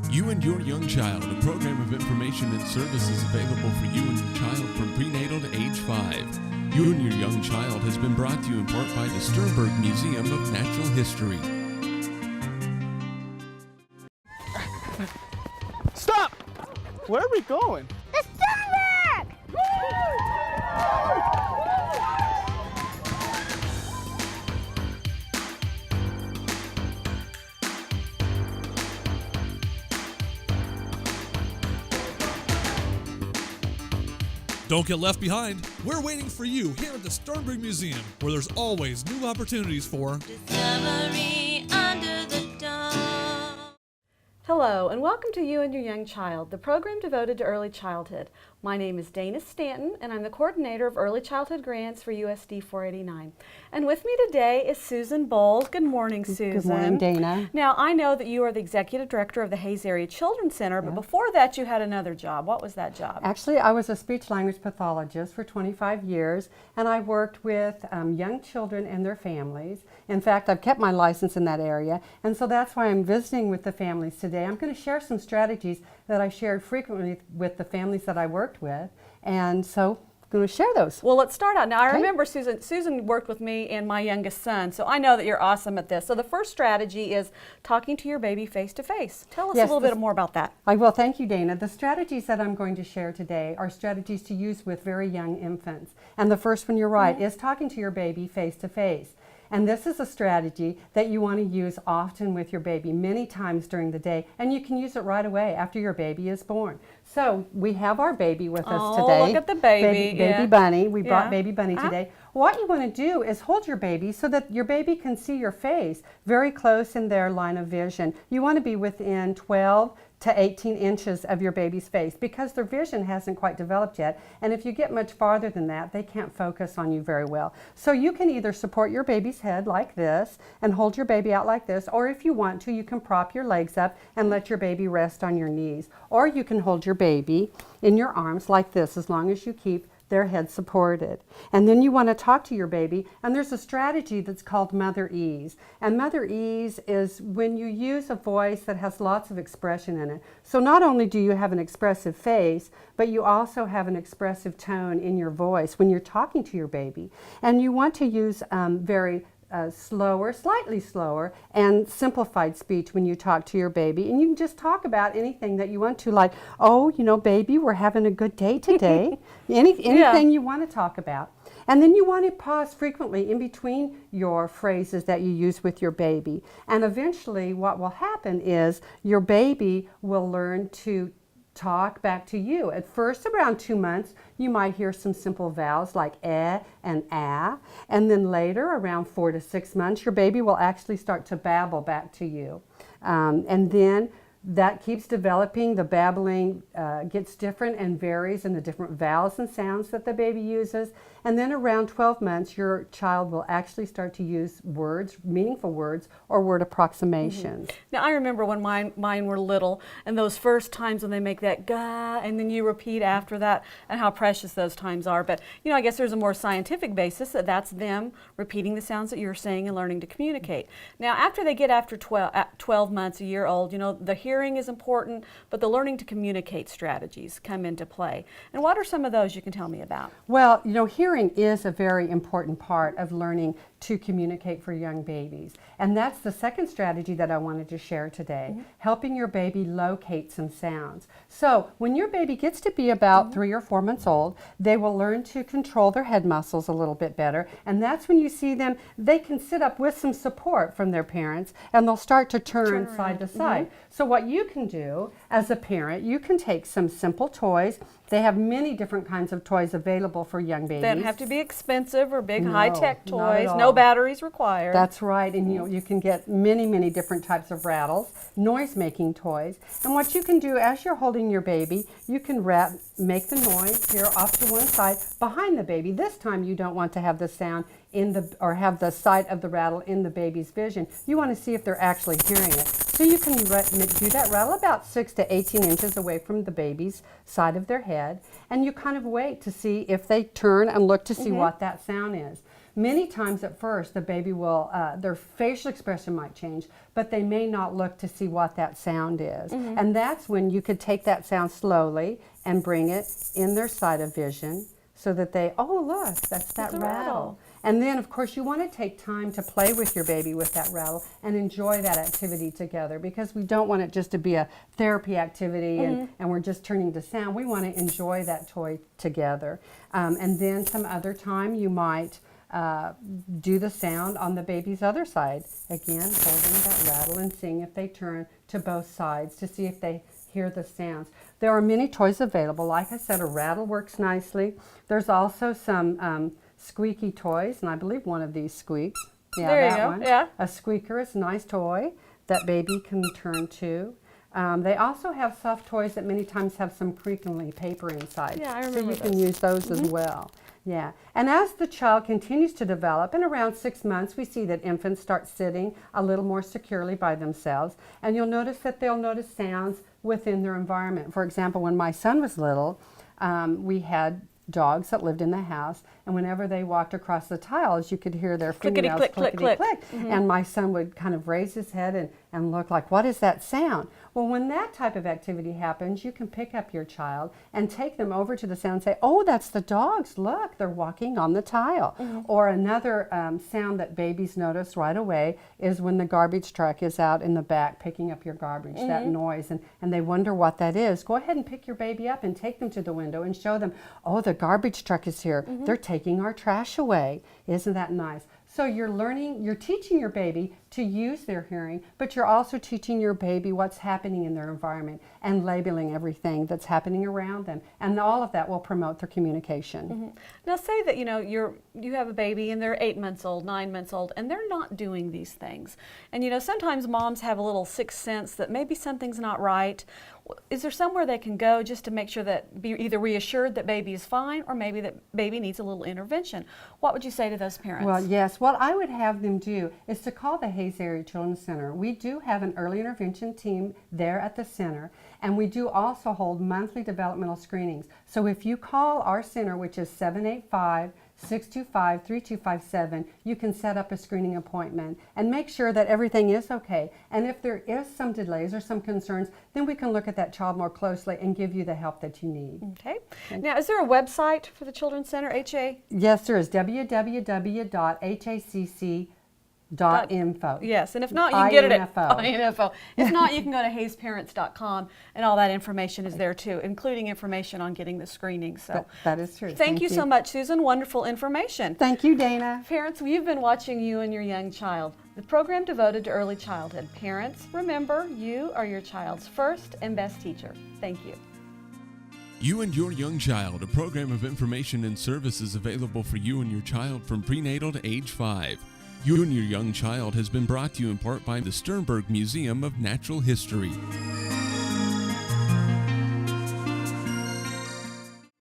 You and Your Young Child, a program of information and services available for you and your child from prenatal to age 5. You and Your Young Child has been brought to you in part by the Sternberg Museum of Natural History. Stop! Where are we going? The Sternberg! Don't get left behind. We're waiting for you here at the Sternberg Museum, where there's always new opportunities for discovery under the dome. Hello, and welcome to You and Your Young Child, the program devoted to early childhood. My name is Dana Stanton, and I'm the coordinator of Early Childhood Grants for USD 489. And with me today is Susan Bowles. Good morning, Susan. Good morning, Dana. Now, I know that you are the executive director of the Hayes Area Children's Center, but before that you had another job. What was that job? Actually, I was a speech-language pathologist for 25 years, and I worked with young children and their families. In fact, I've kept my license in that area, and so that's why I'm visiting with the families today. I'm going to share some strategies that I shared frequently with the families that I worked with, and so I'm going to share those. Well, let's start out. Now, I remember Susan worked with me and my youngest son, so I know that you're awesome at this. So the first strategy is talking to your baby face-to-face. Tell us a little bit more about that. I will. Thank you, Dana. The strategies that I'm going to share today are strategies to use with very young infants. And the first one, you're right, is talking to your baby face-to-face. And this is a strategy that you want to use often with your baby, many times during the day, and you can use it right away after your baby is born. So we have our baby with us today. Oh, look at the baby. Baby Bunny. We brought Baby Bunny today. What you want to do is hold your baby so that your baby can see your face very close in their line of vision. You want to be within 12 to 18 inches of your baby's face because their vision hasn't quite developed yet, and if you get much farther than that, they can't focus on you very well. So you can either support your baby's head like this and hold your baby out like this, or if you want to, you can prop your legs up and let your baby rest on your knees, or you can hold your baby in your arms like this as long as you keep their head supported. And then you want to talk to your baby, and there's a strategy that's called mother ease. And mother ease is when you use a voice that has lots of expression in it. So not only do you have an expressive face, but you also have an expressive tone in your voice when you're talking to your baby. And you want to use very slower, slightly slower, and simplified speech when you talk to your baby. And you can just talk about anything that you want to, like, oh, you know, baby, we're having a good day today. Anything you want to talk about. And then you want to pause frequently in between your phrases that you use with your baby. And eventually what will happen is your baby will learn to talk back to you. At first, around 2 months, you might hear some simple vowels like eh and ah, and then later, around 4 to 6 months, your baby will actually start to babble back to you. And then that keeps developing. The babbling gets different and varies in the different vowels and sounds that the baby uses. And then around 12 months, your child will actually start to use words, meaningful words, or word approximations. Now, I remember when mine were little, and those first times when they make that ga, and then you repeat after that, and how precious those times are. But, you know, I guess there's a more scientific basis that that's them repeating the sounds that you're saying and learning to communicate. Now, after they get after 12 months, a year old, you know, the hearing is important, but the learning to communicate strategies come into play. And what are some of those you can tell me about? Well, you know, hearing is a very important part of learning to communicate for young babies. And that's the second strategy that I wanted to share today, helping your baby locate some sounds. So when your baby gets to be about 3 or 4 months old, they will learn to control their head muscles a little bit better. And that's when you see them, they can sit up with some support from their parents, and they'll start to turn side to side. So what you can do as a parent, you can take some simple toys. They have many different kinds of toys available for young babies. They don't have to be expensive or big high-tech not at toys. all. No batteries required. That's right, and you can get many different types of rattles, noise-making toys. And what you can do as you're holding your baby, you can make the noise here off to one side behind the baby. This time you don't want to have the sound or have the sight of the rattle in the baby's vision. You want to see if they're actually hearing it. So you can do that rattle about 6 to 18 inches away from the baby's side of their head, and you kind of wait to see if they turn and look to see what that sound is. Many times at first, the baby will, their facial expression might change, but they may not look to see what that sound is. And that's when you could take that sound slowly and bring it in their side of vision so that they, oh, look, that's that rattle. And then, of course, you want to take time to play with your baby with that rattle and enjoy that activity together, because we don't want it just to be a therapy activity and we're just turning to sound. We want to enjoy that toy together. And then some other time you might do the sound on the baby's other side. Again, holding that rattle and seeing if they turn to both sides to see if they hear the sounds. There are many toys available. Like I said, a rattle works nicely. There's also some squeaky toys, and I believe one of these squeaks. Yeah, there you that go. one. Yeah. A squeaker is a nice toy that baby can turn to. They also have soft toys that many times have some crinkly paper inside. Yeah, I so remember you can those. use those as well. Yeah, and as the child continues to develop, in around 6 months, we see that infants start sitting a little more securely by themselves, and you'll notice that they'll notice sounds within their environment. For example, when my son was little, we had dogs that lived in the house, and whenever they walked across the tiles, you could hear their Clickety fingernails click, click, click. and my son would kind of raise his head and look like, what is that sound? Well, when that type of activity happens, you can pick up your child and take them over to the sound and say, oh, that's the dogs. Look, they're walking on the tile. Or another sound that babies notice right away is when the garbage truck is out in the back picking up your garbage, that noise, and they wonder what that is. Go ahead and pick your baby up and take them to the window and show them, oh, the garbage truck is here. They're taking our trash away. Isn't that nice? So you're teaching your baby to use their hearing, but you're also teaching your baby what's happening in their environment and labeling everything that's happening around them. And all of that will promote their communication. Now say that you have a baby and they're 8 months old, 9 months old, and they're not doing these things. And sometimes moms have a little sixth sense that maybe something's not right. Is there somewhere they can go just to make sure that be either reassured that baby is fine or maybe that baby needs a little intervention? What would you say to those parents? Well, yes. What I would have them do is to call the Hayes Area Children's Center. We do have an early intervention team there at the center, and we do also hold monthly developmental screenings. So if you call our center, which is 785-625-3257, you can set up a screening appointment and make sure that everything is okay. And if there is some delays or some concerns, then we can look at that child more closely and give you the help that you need. Okay. Now, is there a website for the Children's Center, HA? Yes, there is, www.hacc.info. Yes, and if not, you can get it at INFO. INFO. If not, you can go to HayesParents.com, and all that information is there too, including information on getting the screening. So That is true. thank you so much, Susan. Wonderful information. Thank you, Dana. Parents, you've been watching You and Your Young Child, the program devoted to early childhood. Parents, remember, you are your child's first and best teacher. Thank you. You and Your Young Child, a program of information and services available for you and your child from prenatal to age 5. You and Your Young Child has been brought to you in part by the Sternberg Museum of Natural History.